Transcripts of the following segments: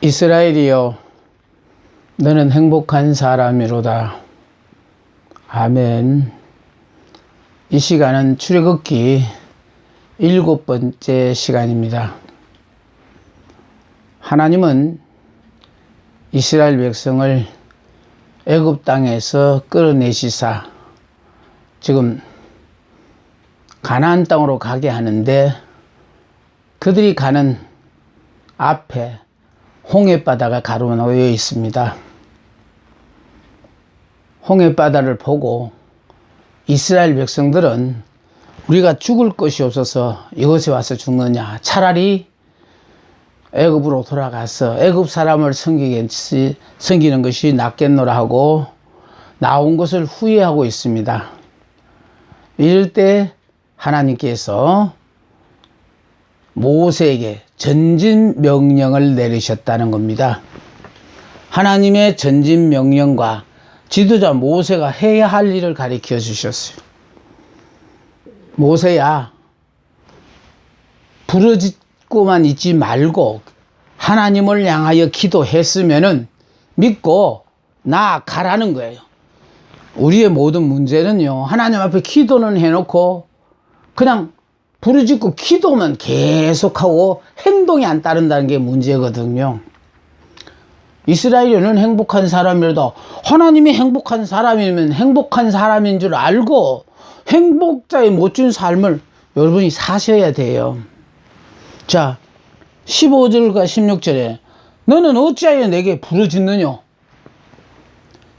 이스라엘이여, 너는 행복한 사람이로다. 아멘. 이 시간은 출애굽기 7번째 시간입니다. 하나님은 이스라엘 백성을 애굽 땅에서 끌어내시사 지금 가나안 땅으로 가게 하는데, 그들이 가는 앞에 홍해바다가 가로놓여 있습니다. 홍해바다를 보고 이스라엘 백성들은 우리가 죽을 것이 없어서 이곳에 와서 죽느냐, 차라리 애굽으로 돌아가서 애굽 사람을 섬기는 것이 낫겠노라 하고 나온 것을 후회하고 있습니다. 이럴 때 하나님께서 모세에게 전진 명령을 내리셨다는 겁니다. 하나님의 전진 명령과 지도자 모세가 해야 할 일을 가르쳐 주셨어요. 모세야, 부르짖고만 있지 말고 하나님을 향하여 기도했으면은 믿고 나아가라는 거예요. 우리의 모든 문제는요, 하나님 앞에 기도는 해놓고 그냥 부르짖고 기도만 계속하고 행동이 안 따른다는 게 문제거든요. 이스라엘은 행복한 사람이라도 하나님이 행복한 사람이면 행복한 사람인 줄 알고 행복자의 멋진 삶을 여러분이 사셔야 돼요. 자, 15절과 16절에 너는 어찌하여 내게 부르짖느냐?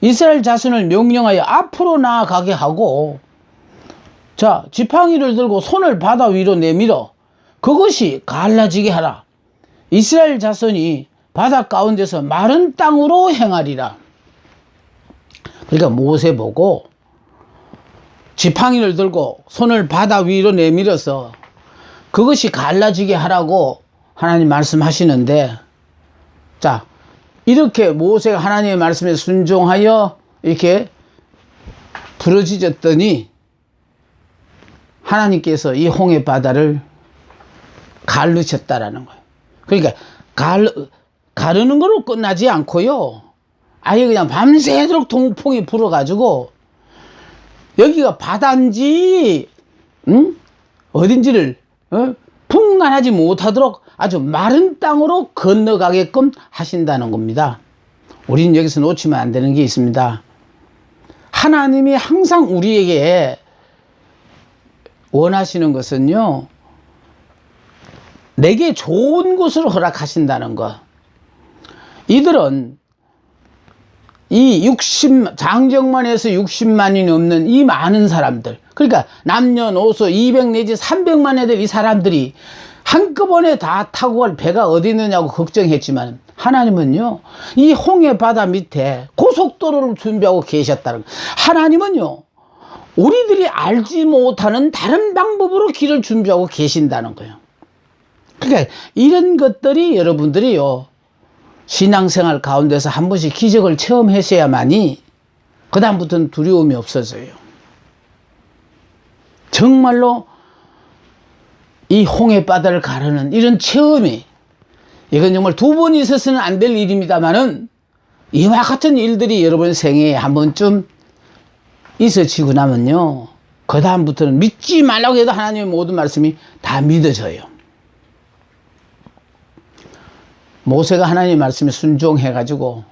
이스라엘 자손을 명령하여 앞으로 나아가게 하고, 자, 지팡이를 들고 손을 바다 위로 내밀어 그것이 갈라지게 하라. 이스라엘 자손이 바다 가운데서 마른 땅으로 행하리라. 그러니까 모세 보고 지팡이를 들고 손을 바다 위로 내밀어서 그것이 갈라지게 하라고 하나님 말씀하시는데, 자, 이렇게 모세가 하나님의 말씀에 순종하여 이렇게 부르짖었더니 하나님께서 이 홍해 바다를 가르셨다라는 거예요. 그러니까 가르는 거로 끝나지 않고요, 아예 그냥 밤새도록 동풍이 불어가지고 여기가 바다인지 어딘지를 분간하지 못하도록 아주 마른 땅으로 건너가게끔 하신다는 겁니다. 우리는 여기서 놓치면 안 되는 게 있습니다. 하나님이 항상 우리에게 원하시는 것은요, 내게 좋은 곳을 허락하신다는 것. 이들은 이 장정만 해서 60만이 넘는 이 많은 사람들, 그러니까 남녀노소 200 내지 300만 애들, 이 사람들이 한꺼번에 다 타고 갈 배가 어디 있느냐고 걱정했지만 하나님은요, 이 홍해 바다 밑에 고속도로를 준비하고 계셨다는 거예요. 하나님은요, 우리들이 알지 못하는 다른 방법으로 길을 준비하고 계신다는 거예요. 그러니까 이런 것들이 여러분들이요, 신앙생활 가운데서 한 번씩 기적을 체험하셔야만이 그 다음부터는 두려움이 없어져요. 정말로 이 홍해 바다를 가르는 이런 체험이, 이건 정말 두 번 있어서는 안 될 일입니다만은 이와 같은 일들이 여러분 생애에 한 번쯤 있어지고 나면요, 그 다음부터는 믿지 말라고 해도 하나님의 모든 말씀이 다 믿어져요. 모세가 하나님의 말씀에 순종해가지고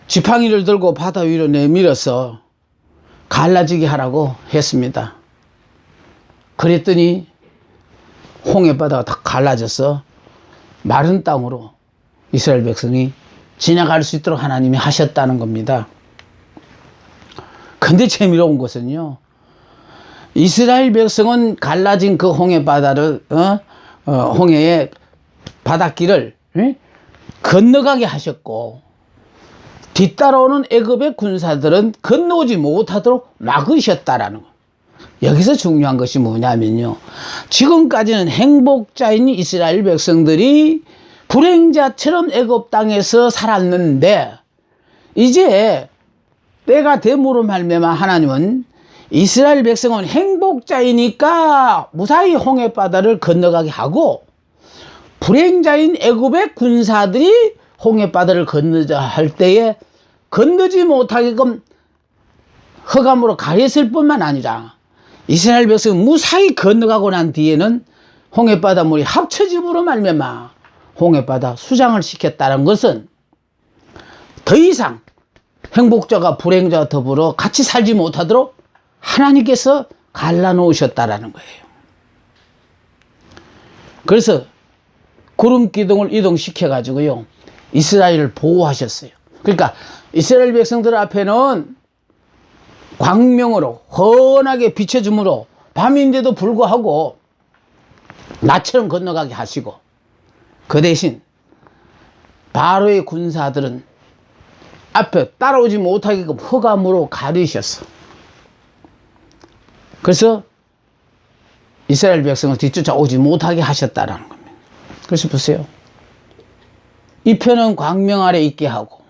지팡이를 들고 바다 위로 내밀어서 갈라지게 하라고 했습니다. 그랬더니 홍해 바다가 다 갈라져서 마른 땅으로 이스라엘 백성이 지나갈 수 있도록 하나님이 하셨다는 겁니다. 근데 재미로운 것은요, 이스라엘 백성은 갈라진 그 홍해 바다를 홍해의 바닷길을 건너가게 하셨고, 뒤따라오는 애굽의 군사들은 건너오지 못하도록 막으셨다라는 거. 여기서 중요한 것이 뭐냐면요, 지금까지는 행복자인 이스라엘 백성들이 불행자처럼 애굽 땅에서 살았는데, 이제 때가 됨으로 말미암아 하나님은 이스라엘 백성은 행복자이니까 무사히 홍해 바다를 건너가게 하고, 불행자인 애굽의 군사들이 홍해바다를 건너자 할 때에 건너지 못하게끔 흑암으로 가렸을 뿐만 아니라 이스라엘 백성은 무사히 건너가고 난 뒤에는 홍해바다 물이 합쳐짐으로 말미암아 홍해바다 수장을 시켰다는 것은 더 이상 행복자가 불행자와 더불어 같이 살지 못하도록 하나님께서 갈라놓으셨다라는 거예요. 그래서 구름 기둥을 이동시켜가지고요, 이스라엘을 보호하셨어요. 그러니까 이스라엘 백성들 앞에는 광명으로 환하게 비춰주므로 밤인데도 불구하고 나처럼 건너가게 하시고, 그 대신 바로의 군사들은 앞에 따라오지 못하게끔 흑암으로 가리셨어. 그래서 이스라엘 백성을 뒤쫓아오지 못하게 하셨다라는 겁니다. 그래서 보세요. 이 편은 광명 아래 있게 하고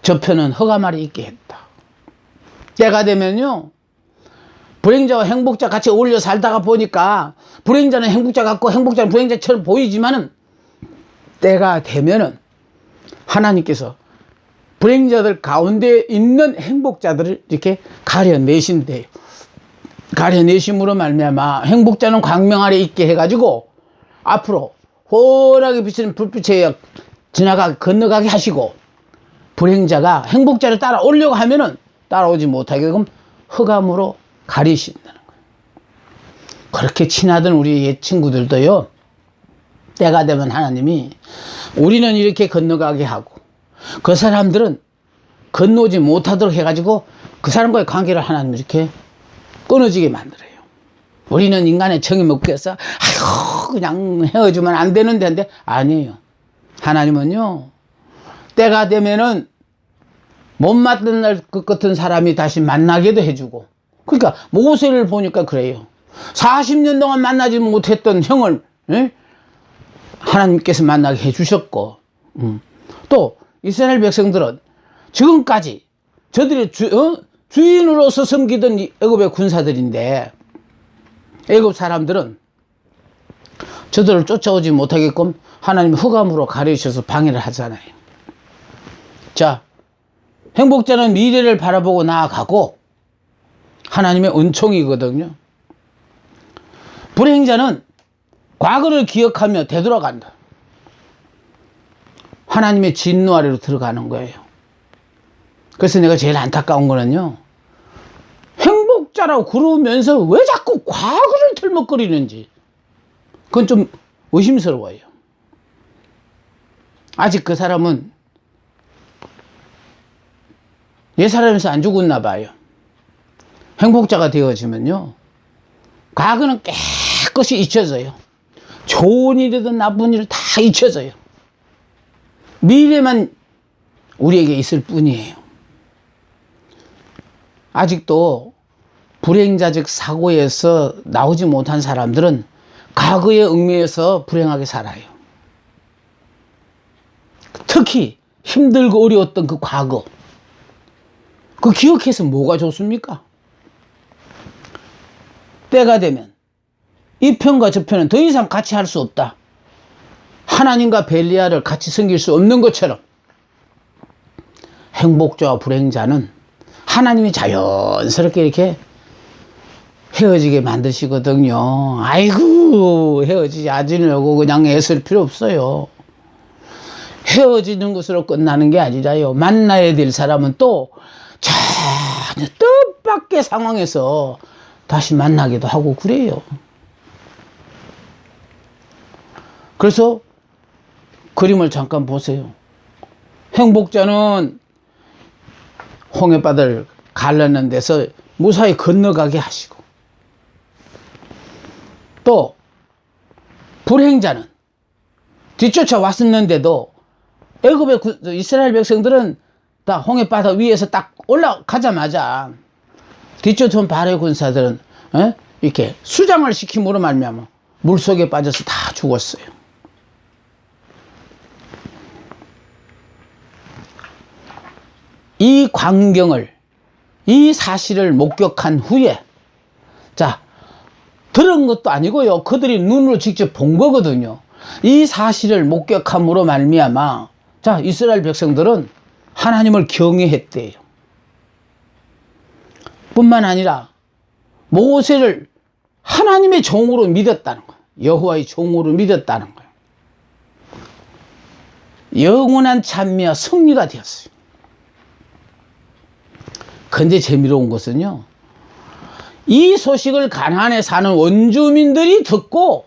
저 편은 흑암 아래 있게 했다. 때가 되면요, 불행자와 행복자 같이 어울려 살다가 보니까 불행자는 행복자 같고 행복자는 불행자처럼 보이지만은 때가 되면은 하나님께서 불행자들 가운데 있는 행복자들을 이렇게 가려내신대요. 가려내심으로 말미암아 행복자는 광명 아래 있게 해가지고 앞으로 환하게 비치는 불빛에 건너가게 하시고, 불행자가 행복자를 따라 오려고 하면은 따라오지 못하게끔 흑암으로 가리신다는 거예요. 그렇게 친하던 우리 옛 친구들도요, 때가 되면 하나님이 우리는 이렇게 건너가게 하고 그 사람들은 건너지 못하도록 해가지고 그 사람과의 관계를 하나님 이렇게 끊어지게 만들어요. 우리는 인간의 정이 먹혀서 아이고 그냥 헤어지면 안 되는데, 한데 아니에요. 하나님은요, 때가 되면은 못 만날 것 같은 사람이 다시 만나게도 해주고, 그러니까 모세를 보니까 그래요. 40년 동안 만나지 못했던 형을 하나님께서 만나게 해주셨고, 또 이스라엘 백성들은 지금까지 저들이 주인으로서 섬기던 애굽의 군사들인데, 애굽 사람들은 저들을 쫓아오지 못하게끔 하나님 흑암으로 가리셔서 방해를 하잖아요. 자, 행복자는 미래를 바라보고 나아가고 하나님의 은총이거든요. 불행자는 과거를 기억하며 되돌아간다. 하나님의 진노 아래로 들어가는 거예요. 그래서 내가 제일 안타까운 거는요, 행복자라고 그러면서 왜 자꾸 과거를 들먹거리는지, 그건 좀 의심스러워요. 아직 그 사람은 옛사람에서 안 죽었나 봐요. 행복자가 되어지면요, 과거는 깨끗이 잊혀져요. 좋은 일이든 나쁜 일은 다 잊혀져요. 미래만 우리에게 있을 뿐이에요. 아직도 불행자적 사고에서 나오지 못한 사람들은 과거에 얽매여서 불행하게 살아요. 특히 힘들고 어려웠던 그 과거, 그 기억해서 뭐가 좋습니까? 때가 되면 이 편과 저 편은 더 이상 같이 할 수 없다. 하나님과 벨리알을 같이 섬길 수 없는 것처럼 행복자와 불행자는 하나님이 자연스럽게 이렇게 헤어지게 만드시거든요. 아이고, 헤어지지 않으려고 그냥 애쓸 필요 없어요. 헤어지는 것으로 끝나는 게 아니라요, 만나야 될 사람은 또 전혀 뜻밖의 상황에서 다시 만나기도 하고 그래요. 그래서 그림을 잠깐 보세요. 행복자는 홍해바다를 갈라는 데서 무사히 건너가게 하시고, 또 불행자는 뒤쫓아 왔었는데도 애굽의 이스라엘 백성들은 다 홍해바다 위에서 딱 올라가자마자 뒤쫓아온 바로의 군사들은 이렇게 수장을 시킴으로 말미암아 물속에 빠져서 다 죽었어요. 이 광경을, 이 사실을 목격한 후에, 자, 들은 것도 아니고요, 그들이 눈으로 직접 본 거거든요. 이 사실을 목격함으로 말미암아 자 이스라엘 백성들은 하나님을 경외했대요. 뿐만 아니라 모세를 하나님의 종으로 믿었다는 거예요. 여호와의 종으로 믿었다는 거예요. 영원한 찬미와 승리가 되었어요. 근데 재미로운 것은요, 이 소식을 가나안에 사는 원주민들이 듣고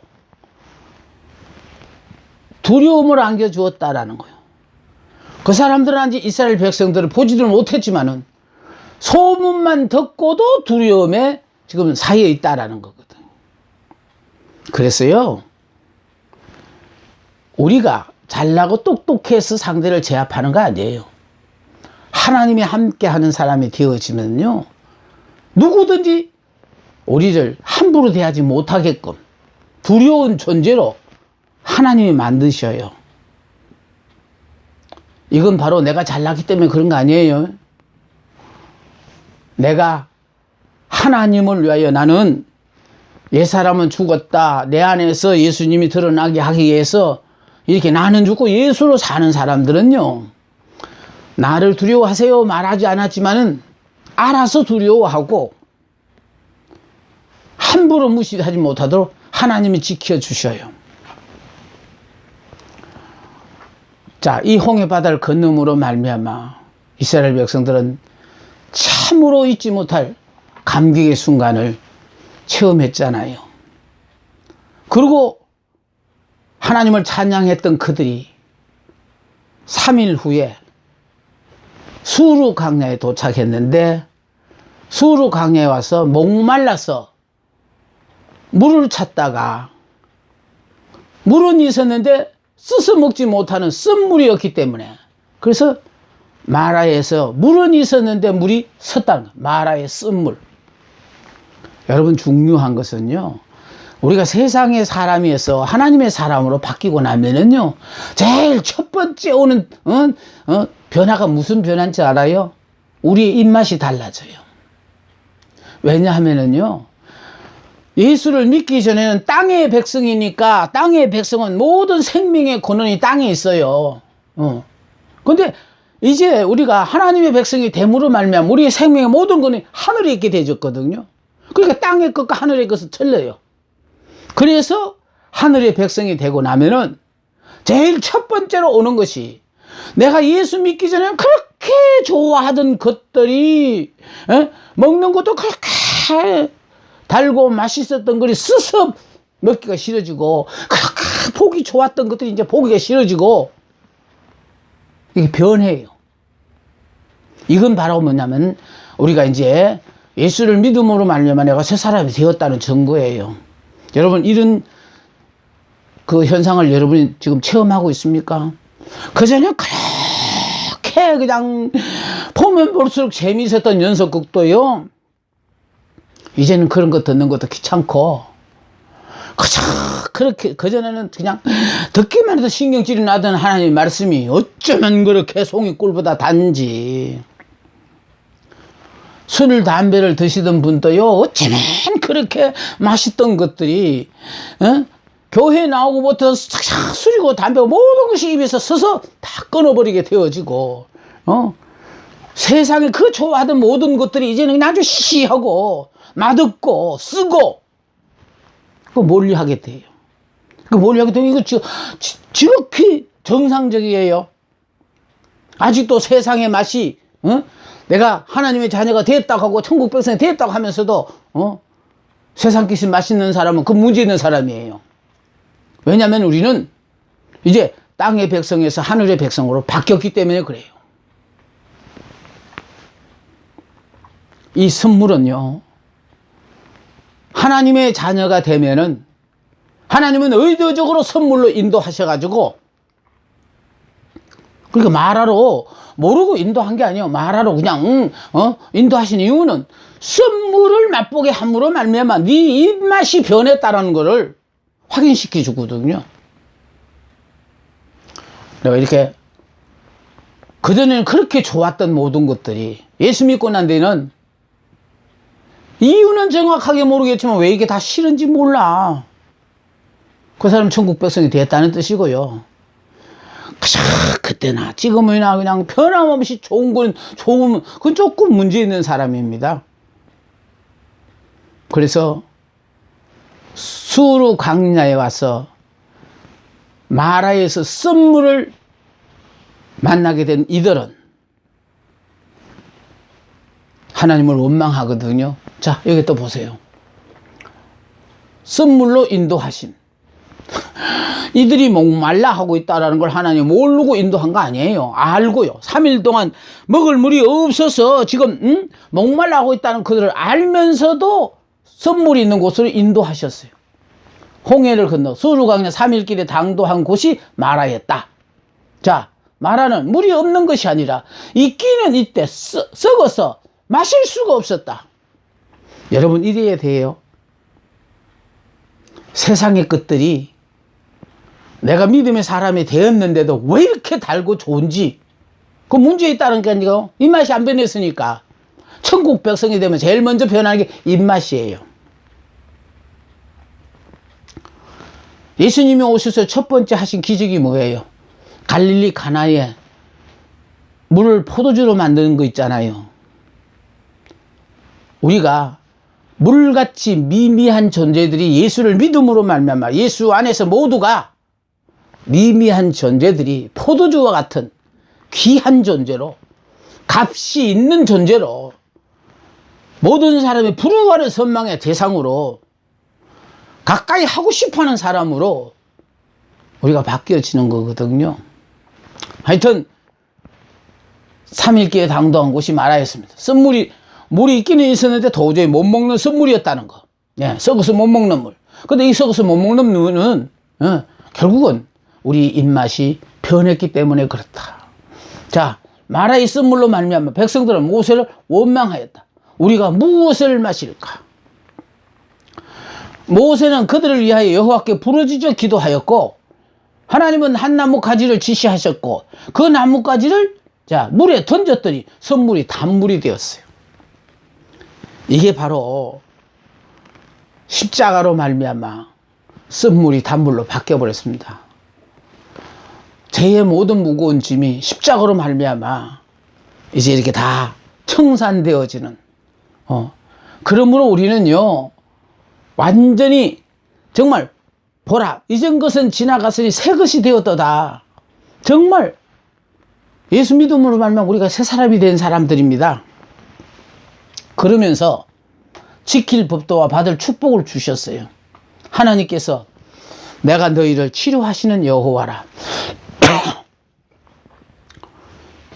두려움을 안겨주었다라는 거예요. 그 사람들은 이제 이스라엘 백성들을 보지도 못했지만은 소문만 듣고도 두려움에 지금 사이에 있다라는 거거든. 그래서요, 우리가 잘나고 똑똑해서 상대를 제압하는 거 아니에요. 하나님이 함께 하는 사람이 되어지면요, 누구든지 우리를 함부로 대하지 못하게끔 두려운 존재로 하나님이 만드셔요. 이건 바로 내가 잘났기 때문에 그런 거 아니에요. 내가 하나님을 위하여 나는 옛사람은 죽었다. 내 안에서 예수님이 드러나게 하기 위해서 이렇게 나는 죽고 예수로 사는 사람들은요, 나를 두려워하세요 말하지 않았지만은 알아서 두려워하고 함부로 무시하지 못하도록 하나님이 지켜주셔요. 자, 이 홍해바다를 건너므로 말미암아 이스라엘 백성들은 참으로 잊지 못할 감격의 순간을 체험했잖아요. 그리고 하나님을 찬양했던 그들이 3일 후에 수르 강야에 도착했는데, 수르 강야에 와서 목말라서 물을 찾다가 물은 있었는데 씻어 먹지 못하는 쓴물이었기 때문에, 그래서 마라에서 물은 있었는데 물이 섰다는 거예요. 마라의 쓴물. 여러분, 중요한 것은요, 우리가 세상의 사람이어서 하나님의 사람으로 바뀌고 나면은요, 제일 첫 번째 오는 변화가 무슨 변화인지 알아요? 우리의 입맛이 달라져요. 왜냐하면은요, 예수를 믿기 전에는 땅의 백성이니까 땅의 백성은 모든 생명의 근원이 땅에 있어요. 근데 이제 우리가 하나님의 백성이 됨으로 말미암아 우리의 생명의 모든 근원이 하늘에 있게 되어졌거든요. 그러니까 땅의 것과 하늘의 것은 틀려요. 그래서 하늘의 백성이 되고 나면은 제일 첫 번째로 오는 것이, 내가 예수 믿기 전에 그렇게 좋아하던 것들이, 먹는 것도 그렇게 달고 맛있었던 것이 씻어 먹기가 싫어지고, 그렇게 보기 좋았던 것들이 이제 보기가 싫어지고, 이게 변해요. 이건 바로 뭐냐면 우리가 이제 예수를 믿음으로 말미암아 내가 새 사람이 되었다는 증거예요. 여러분, 이런 그 현상을 여러분이 지금 체험하고 있습니까? 그전에 그렇게 그냥 보면 볼수록 재미있었던 연속극도요, 이제는 그런 거 듣는 것도 귀찮고, 그저 그렇게 그전에는 그냥 듣기만 해도 신경질이 나던 하나님의 말씀이 어쩌면 그렇게 송이 꿀보다 단지. 술을 담배를 드시던 분도요, 어쩌면 그렇게 맛있던 것들이 교회 나오고부터 싹싹 술이고 담배고 모든 것이 입에서 서서 다 끊어버리게 되어지고, 세상에 그 좋아하던 모든 것들이 이제는 그냥 아주 시시하고 맛없고 쓰고, 그 멀리하게 돼요. 그 멀리하게 되면 이거 지극히 정상적이에요. 아직도 세상의 맛이, 내가 하나님의 자녀가 됐다고 하고 천국 백성이 됐다고 하면서도 세상 것이 맛있는 사람은 그 문제 있는 사람이에요. 왜냐하면 우리는 이제 땅의 백성에서 하늘의 백성으로 바뀌었기 때문에 그래요. 이 선물은요, 하나님의 자녀가 되면은 하나님은 의도적으로 선물로 인도하셔가지고, 그러니까 마라로 모르고 인도한 게 아니에요. 마라로 그냥 인도하신 이유는 선물을 맛보게 함으로 말미암아 네 입맛이 변했다라는 거를 확인시켜 주거든요. 내가 이렇게 그전에는 그렇게 좋았던 모든 것들이 예수 믿고 난 데는 이유는 정확하게 모르겠지만 왜 이게 다 싫은지 몰라. 그 사람 천국 백성이 됐다는 뜻이고요. 그때나 지금이나 그냥 변함없이 그건 조금 문제 있는 사람입니다. 그래서 수르 광야에 와서 마라에서 썸물을 만나게 된 이들은 하나님을 원망하거든요. 자, 여기 또 보세요. 썸물로 인도하심. 이들이 목말라 하고 있다라는 걸 하나님 모르고 인도한 거 아니에요. 알고요. 3일 동안 먹을 물이 없어서 지금 목말라 하고 있다는 그들을 알면서도 썸물이 있는 곳으로 인도하셨어요. 홍해를 건너 수르광야 3일 길에 당도한 곳이 마라였다. 자, 마라는 물이 없는 것이 아니라 있기는 이때 썩어서 마실 수가 없었다. 여러분, 이래야 돼요. 세상의 것들이 내가 믿음의 사람이 되었는데도 왜 이렇게 달고 좋은지, 그 문제에 있다는 게 아니고 입맛이 안 변했으니까. 천국 백성이 되면 제일 먼저 변하는 게 입맛이에요. 예수님이 오셔서 첫 번째 하신 기적이 뭐예요? 갈릴리 가나에 물을 포도주로 만드는 거 있잖아요. 우리가 물같이 미미한 존재들이 예수를 믿음으로 말미암아 예수 안에서 모두가 미미한 존재들이 포도주와 같은 귀한 존재로, 값이 있는 존재로, 모든 사람이 부러워하는 선망의 대상으로, 가까이 하고 싶어하는 사람으로 우리가 바뀌어지는 거거든요. 하여튼 3일기에 당도한 곳이 마라였습니다. 물이 있기는 있었는데 도저히 못 먹는 썬물이었다는 거. 예, 썩어서 못 먹는 물. 근데 이 썩어서 못 먹는 물은 결국은 우리 입맛이 변했기 때문에 그렇다. 자, 마라의 썬물로 말미암아 백성들은 모세를 원망하였다. 우리가 무엇을 마실까? 모세는 그들을 위하여 여호와께 부르짖어 기도하였고, 하나님은 한 나무 가지를 지시하셨고, 그 나무 가지를 물에 던졌더니 썬물이 단물이 되었어요. 이게 바로 십자가로 말미암아 썬물이 단물로 바뀌어 버렸습니다. 죄의 모든 무거운 짐이 십자가로 말미암아 이제 이렇게 다 청산되어지는. 그러므로 우리는요, 완전히 정말 보라, 이전 것은 지나갔으니 새 것이 되었도다. 정말 예수 믿음으로 말미암아 우리가 새 사람이 된 사람들입니다. 그러면서 지킬 법도와 받을 축복을 주셨어요. 하나님께서 내가 너희를 치료하시는 여호와라.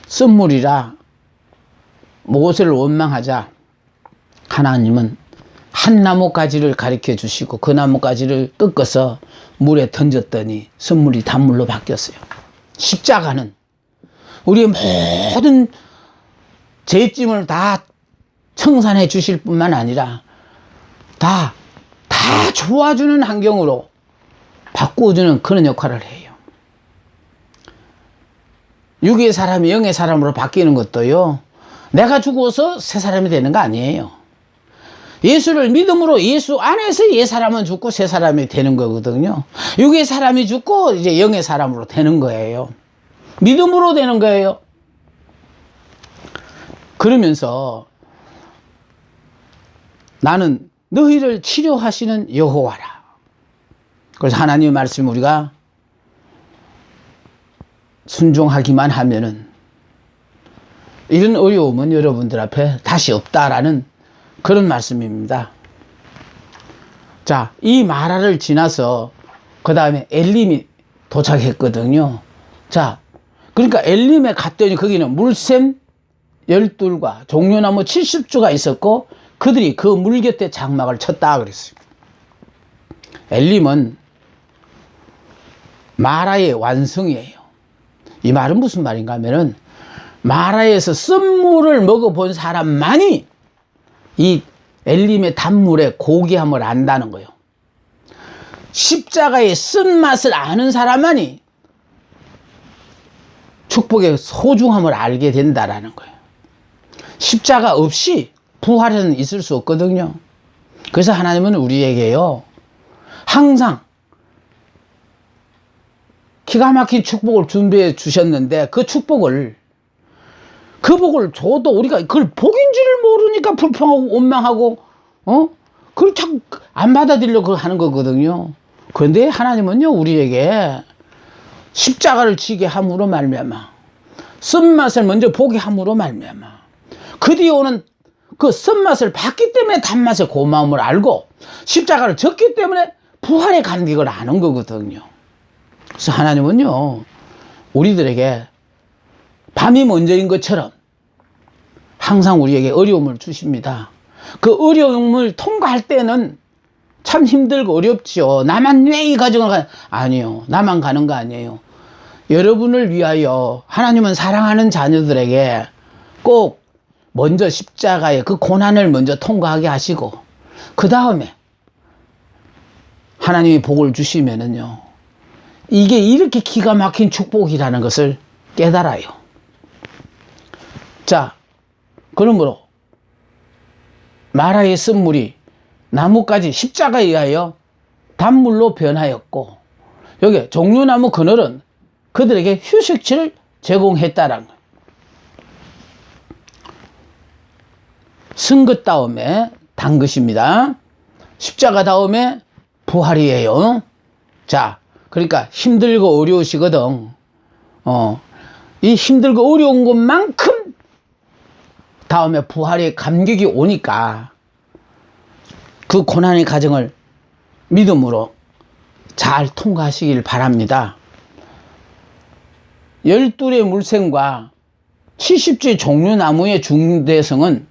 썬물이라 모세를 원망하자 하나님은 한 나뭇가지를 가리켜 주시고 그 나뭇가지를 꺾어서 물에 던졌더니 썬물이 단물로 바뀌었어요. 십자가는 우리의 모든 죄짐을 다 청산해 주실 뿐만 아니라 다 좋아주는 환경으로 바꾸어주는 그런 역할을 해요. 육의 사람이 영의 사람으로 바뀌는 것도요, 내가 죽어서 새 사람이 되는 거 아니에요. 예수를 믿음으로 예수 안에서 옛 사람은 죽고 새 사람이 되는 거거든요. 육의 사람이 죽고 이제 영의 사람으로 되는 거예요. 믿음으로 되는 거예요. 그러면서 나는 너희를 치료하시는 여호와라. 그래서 하나님의 말씀 우리가 순종하기만 하면은 이런 어려움은 여러분들 앞에 다시 없다라는 그런 말씀입니다. 자, 이 마라를 지나서 그 다음에 엘림이 도착했거든요. 자, 그러니까 엘림에 갔더니 거기는 물샘 12과 종려나무 70주가 있었고 그들이 그 물 곁에 장막을 쳤다 그랬어요. 엘림은 마라의 완성이에요. 이 말은 무슨 말인가 하면은 마라에서 썬물을 먹어본 사람만이 이 엘림의 단물의 고귀함을 안다는 거예요. 십자가의 쓴맛을 아는 사람만이 축복의 소중함을 알게 된다라는 거예요. 십자가 없이 부활은 있을 수 없거든요. 그래서 하나님은 우리에게요, 항상 기가 막힌 축복을 준비해 주셨는데 그 축복을 그 복을 줘도 우리가 그걸 복인 줄을 모르니까 불평하고 원망하고 그걸 자꾸 안 받아들이려고 하는 거거든요. 그런데 하나님은요 우리에게 십자가를 지게 함으로 말미암아 쓴맛을 먼저 보게 함으로 말미암아 그 뒤에 오는 그 쓴맛을 봤기 때문에 단맛의 고마움을 알고 십자가를 졌기 때문에 부활의 감격을 아는 거거든요. 그래서 하나님은요 우리들에게 밤이 먼저인 것처럼 항상 우리에게 어려움을 주십니다. 그 어려움을 통과할 때는 참 힘들고 어렵지요. 나만 왜 이 과정을 아니요. 나만 가는 거 아니에요. 여러분을 위하여 하나님은 사랑하는 자녀들에게 꼭 먼저 십자가의 그 고난을 먼저 통과하게 하시고 그 다음에 하나님이 복을 주시면은요 이게 이렇게 기가 막힌 축복이라는 것을 깨달아요. 자, 그러므로 마라의 쓴물이 나무까지 십자가에 의하여 단물로 변하였고 여기 종려나무 그늘은 그들에게 휴식지를 제공했다라는 거예요. 쓴 것 다음에 단 것입니다. 십자가 다음에 부활이에요. 자, 그러니까 힘들고 어려우시거든. 이 힘들고 어려운 것만큼 다음에 부활의 감격이 오니까 그 고난의 과정을 믿음으로 잘 통과하시길 바랍니다. 12의 물샘과 70주의 종려나무의 중대성은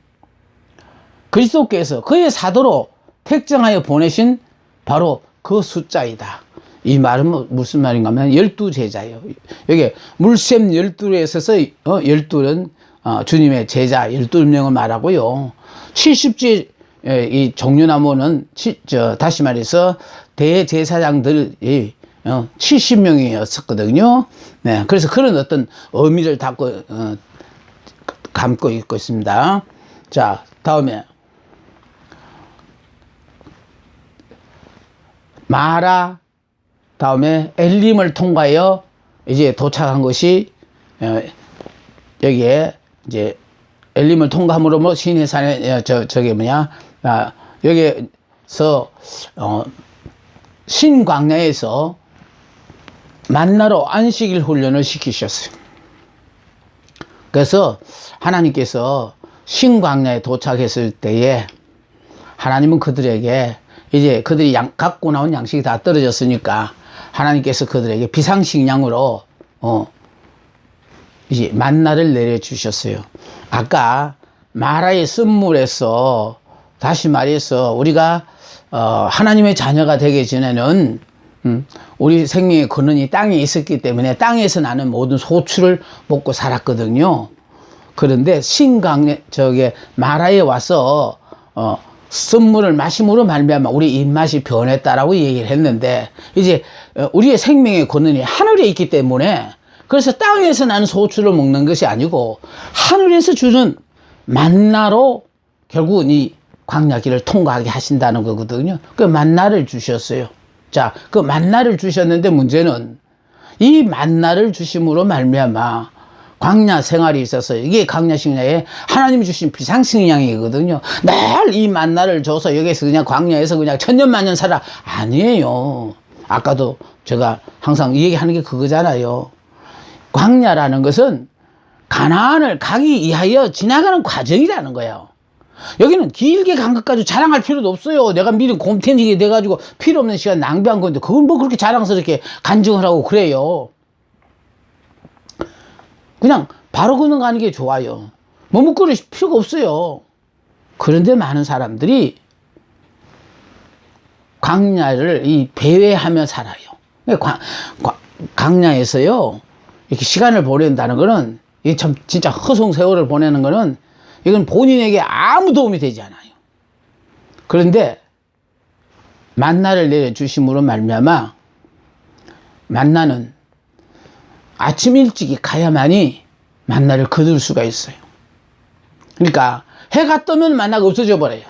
그리스도께서 그의 사도로 택정하여 보내신 바로 그 숫자이다. 이 말은 무슨 말인가 하면 12제자예요. 여기 물샘 12에 있어서 12는 주님의 제자 12명을 말하고요. 70주의 이 종려나무는 다시 말해서 대제사장들이 70명이었었거든요. 네, 그래서 그런 어떤 의미를 담고 있고 있습니다. 자, 다음에 마라, 다음에 엘림을 통과하여 이제 도착한 것이 여기에 이제 엘림을 통과함으로 뭐 시내 산에 저게 뭐냐 여기에서 신광야에서 만나로 안식일 훈련을 시키셨어요. 그래서 하나님께서 신광야에 도착했을 때에 하나님은 그들에게 이제 그들이 갖고 나온 양식이 다 떨어졌으니까 하나님께서 그들에게 비상식량으로 이제 만나를 내려주셨어요. 아까 마라의 쓴물에서 다시 말해서 우리가 하나님의 자녀가 되기 전에는 우리 생명의 근원이 땅에 있었기 때문에 땅에서 나는 모든 소출을 먹고 살았거든요. 그런데 마라에 와서 쓴물을 마심으로 말미암아 우리 입맛이 변했다라고 얘기를 했는데 이제 우리의 생명의 근원이 하늘에 있기 때문에 그래서 땅에서 나는 소출을 먹는 것이 아니고 하늘에서 주는 만나로 결국은 이 광야길을 통과하게 하신다는 거거든요. 그 만나를 주셨어요. 자, 그 만나를 주셨는데 문제는 이 만나를 주심으로 말미암아 광야 생활이 있어서 이게 광야식량에 하나님이 주신 비상식량이거든요. 늘 이 만나를 줘서 여기서 그냥 광야에서 그냥 천년만년 살아 아니에요. 아까도 제가 항상 얘기하는 게 그거잖아요. 광야라는 것은 가나안을 가기 위하여 지나가는 과정이라는 거예요. 여기는 길게 간 것까지 자랑할 필요도 없어요. 내가 미리 곰탱이게 돼가지고 필요 없는 시간 낭비한 건데 그건 뭐 그렇게 자랑스럽게 간증을 하고 그래요. 그냥 바로 건너가는 게 좋아요. 머뭇거릴 필요가 없어요. 그런데 많은 사람들이 광야를 배회하며 살아요. 광야에서요 이렇게 시간을 보낸다는 거는 이게 참 진짜 허송 세월을 보내는 거는 이건 본인에게 아무 도움이 되지 않아요. 그런데 만나를 내려주심으로 말미암아 만나는 아침 일찍이 가야만이 만나를 거둘 수가 있어요. 그러니까 해가 뜨면 만나가 없어져 버려요.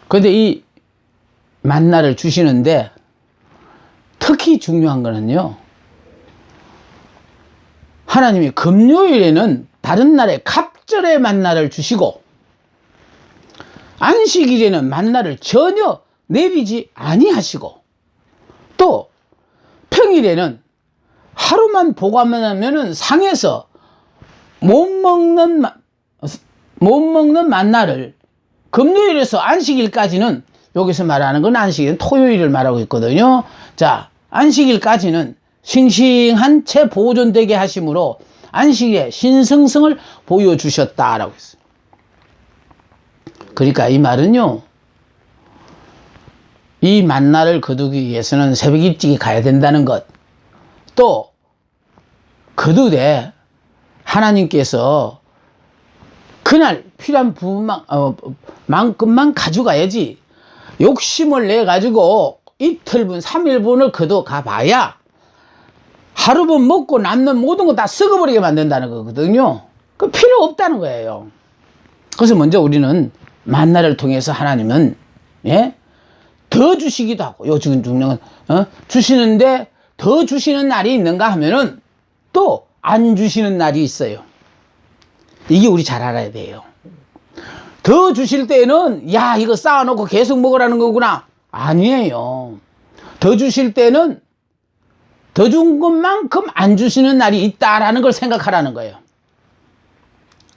그런데 이 만나를 주시는데 특히 중요한 거는요, 하나님이 금요일에는 다른 날에 갑절의 만나를 주시고 안식일에는 만나를 전혀 내리지 아니하시고, 또 평일에는 하루만 보관하면은 상해서 못 먹는 만나를 금요일에서 안식일까지는, 여기서 말하는 건 안식일은 토요일을 말하고 있거든요. 자, 안식일까지는 싱싱한 채 보존되게 하심으로 안식일의 신성성을 보여주셨다라고 했어요. 그러니까 이 말은요, 이 만나를 거두기 위해서는 새벽 일찍이 가야 된다는 것, 또 거두되 하나님께서 그날 필요한 부분만 만큼만 가져가야지, 욕심을 내 가지고 이틀분 3일분을 거둬가 봐야 하루분 먹고 남는 모든 거 다 썩어버리게 만든다는 거거든요. 그 필요 없다는 거예요. 그래서 먼저 우리는 만나를 통해서 하나님은, 예, 더 주시기도 하고, 요즘 중요한 건 주시는데 더 주시는 날이 있는가 하면은 또 안 주시는 날이 있어요. 이게 우리 잘 알아야 돼요. 더 주실 때는 야, 이거 쌓아놓고 계속 먹으라는 거구나. 아니에요. 더 주실 때는 더 준 것만큼 안 주시는 날이 있다라는 걸 생각하라는 거예요.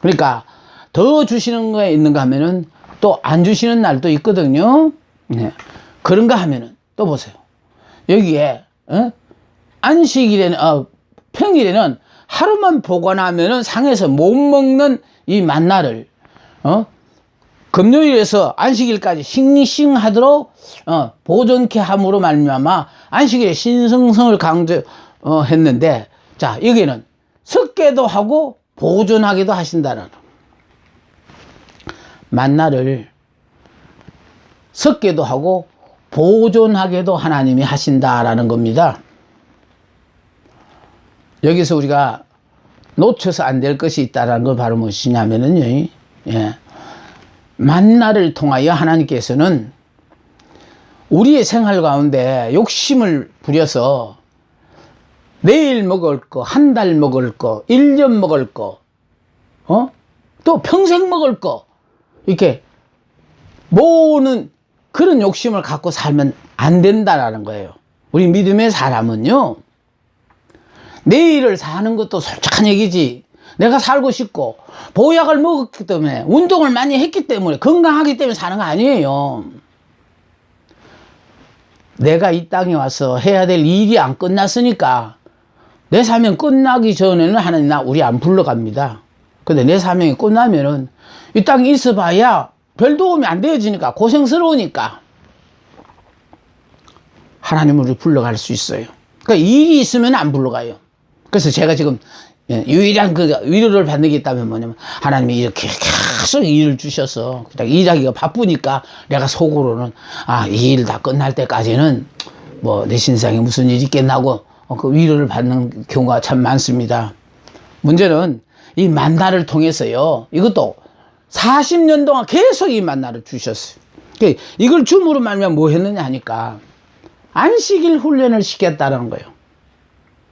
그러니까 더 주시는 거에 있는가 하면은 또 안 주시는 날도 있거든요. 네. 그런가 하면은 또 보세요. 여기에 안식일에는 평일에는 하루만 보관하면은 상해서 못 먹는 이 만나를 금요일에서 안식일까지 싱싱하도록 보존케 함으로 말미암아 안식일의 신성성을 강조했는데, 자, 여기는 섞게도 하고 보존하기도 하신다는, 만나를 섞게도 하고 보존하게도 하나님이 하신다라는 겁니다. 여기서 우리가 놓쳐서 안 될 것이 있다라는 걸 바로 무엇이냐면은요, 예, 만나를 통하여 하나님께서는 우리의 생활 가운데 욕심을 부려서 내일 먹을 거, 한 달 먹을 거, 1년 먹을 거, 또 평생 먹을 거, 이렇게 모으는 그런 욕심을 갖고 살면 안 된다라는 거예요. 우리 믿음의 사람은요, 내일을 사는 것도 솔직한 얘기지, 내가 살고 싶고 보약을 먹었기 때문에, 운동을 많이 했기 때문에, 건강하기 때문에 사는 거 아니에요. 내가 이 땅에 와서 해야 될 일이 안 끝났으니까 내 사명 끝나기 전에는 하나님 우리 안 불러갑니다. 근데 내 사명이 끝나면은 이 땅에 있어 봐야 별 도움이 안 되어지니까, 고생스러우니까 하나님을 우리 불러갈 수 있어요. 그러니까 일이 있으면 안 불러가요. 그래서 제가 지금 유일한 그 위로를 받는 게 있다면 뭐냐면, 하나님이 이렇게 계속 일을 주셔서 그냥 일하기가 바쁘니까 내가 속으로는 이 일 다 끝날 때까지는 뭐 내 신상에 무슨 일이 있겠나고 그 위로를 받는 경우가 참 많습니다. 문제는 이 만나를 통해서요, 이것도 40년 동안 계속 이 만나를 주셨어요. 이걸 줌으로 말면 뭐 했느냐 하니까 안식일 훈련을 시켰다는 거예요.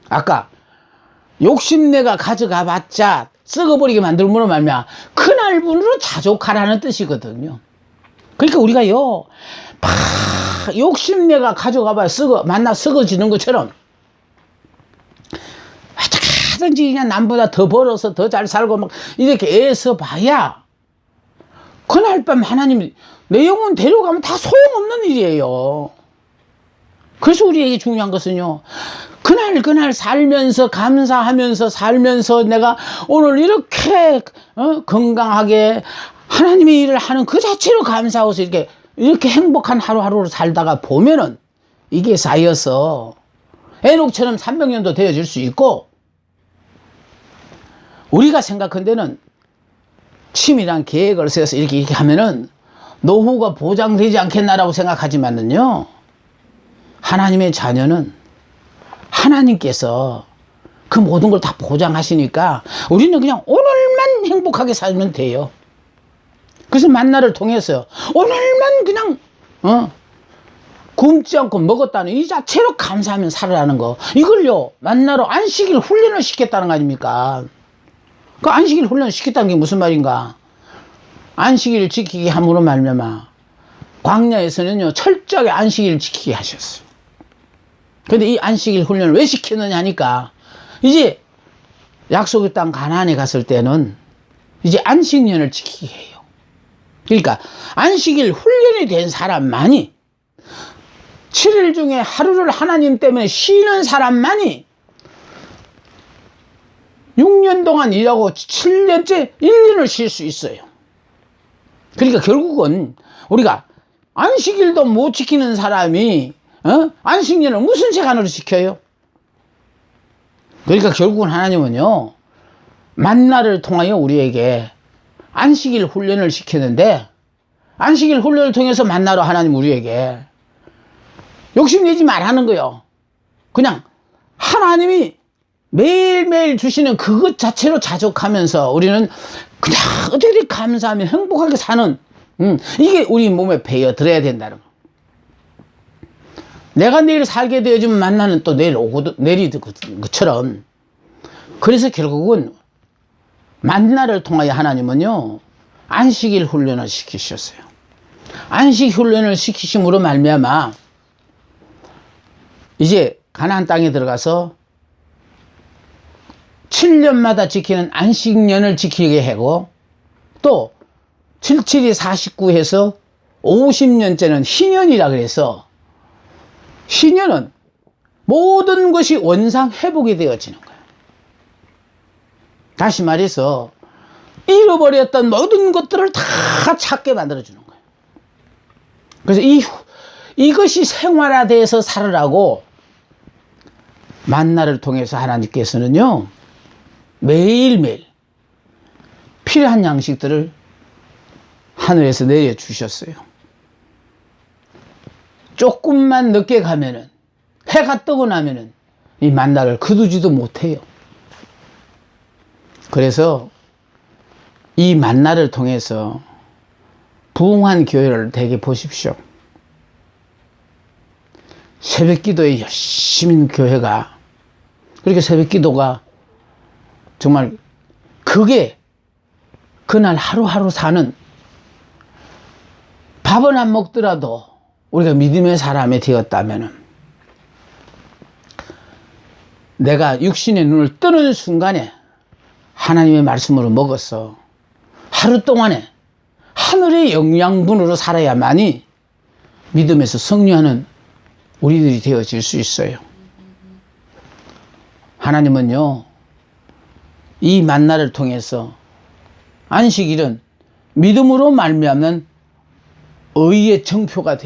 아까 욕심내가 가져가 봤자 썩어버리게 만들므로 말면 그날분으로 자족하라는 뜻이거든요. 그러니까 우리가요, 욕심내가 가져가 봐야 만나 썩어지는 것처럼 어떻게든지 그냥 남보다 더 벌어서 더 잘 살고 막 이렇게 애써 봐야 그날 밤 하나님이 내 영혼 데려가면 다 소용없는 일이에요. 그래서 우리에게 중요한 것은요, 그날 살면서 감사하면서 살면서 내가 오늘 이렇게 건강하게 하나님의 일을 하는 그 자체로 감사하고 이렇게 행복한 하루하루를 살다가 보면은 이게 쌓여서 에녹처럼 300년도 되어질 수 있고, 우리가 생각한 데는 치밀한 계획을 세워서 이렇게 하면은 노후가 보장되지 않겠나라고 생각하지만은요, 하나님의 자녀는 하나님께서 그 모든 걸 다 보장하시니까 우리는 그냥 오늘만 행복하게 살면 돼요. 그래서 만나를 통해서 오늘만 그냥 굶지 않고 먹었다는 이 자체로 감사하면 살아라는 거. 이걸요, 만나러 안식일 훈련을 시켰다는 거 아닙니까? 그 안식일 훈련을 시켰다는 게 무슨 말인가? 안식일을 지키게 함으로 말미암아 광야에서는요, 철저하게 안식일을 지키게 하셨어요. 근데 이 안식일 훈련을 왜 시켰느냐 하니까, 이제 약속의 땅 가나안에 갔을 때는 이제 안식년을 지키게 해요. 그러니까 안식일 훈련이 된 사람만이, 7일 중에 하루를 하나님 때문에 쉬는 사람만이 6년 동안 일하고 7년째 1년을 쉴 수 있어요. 그러니까 결국은 우리가 안식일도 못 지키는 사람이 안식년을 무슨 세간으로 지켜요? 그러니까 결국은 하나님은요, 만나를 통하여 우리에게 안식일 훈련을 시키는데, 안식일 훈련을 통해서 만나러 하나님 우리에게 욕심내지 말라는 거요. 그냥 하나님이 매일매일 주시는 그것 자체로 자족하면서 우리는 그냥 어떻게 감사하며 행복하게 사는, 이게 우리 몸에 배어들어야 된다는 거. 내가 내일 살게 되어지면 만나는 또 내일 오고 내일이 것처럼, 그래서 결국은 만나를 통하여 하나님은요, 안식일 훈련을 시키셨어요. 안식 훈련을 시키심으로 말미암아 이제 가나안 땅에 들어가서 7년마다 지키는 안식년을 지키게 하고, 또 77이 49해서 50년째는 희년이라 그래서, 희년은 모든 것이 원상 회복이 되어지는 거예요. 다시 말해서 잃어버렸던 모든 것들을 다 찾게 만들어주는 거예요. 그래서 이것이 생활화돼서 살으라고 만나를 통해서 하나님께서는요, 매일매일 필요한 양식들을 하늘에서 내려주셨어요. 조금만 늦게 가면은, 해가 뜨고 나면은 이 만나를 거두지도 못해요. 그래서 이 만나를 통해서 부흥한 교회를 되게 보십시오. 새벽 기도에 열심히 있는 교회가, 그렇게 새벽 기도가 정말 그게 그날 하루하루 사는, 밥은 안 먹더라도 우리가 믿음의 사람이 되었다면, 내가 육신의 눈을 뜨는 순간에 하나님의 말씀으로 먹어서 하루 동안에 하늘의 영양분으로 살아야만이 믿음에서 승리하는 우리들이 되어질 수 있어요. 하나님은요, 이 만나를 통해서 안식일은 믿음으로 말미암는 의의 정표가 되어요.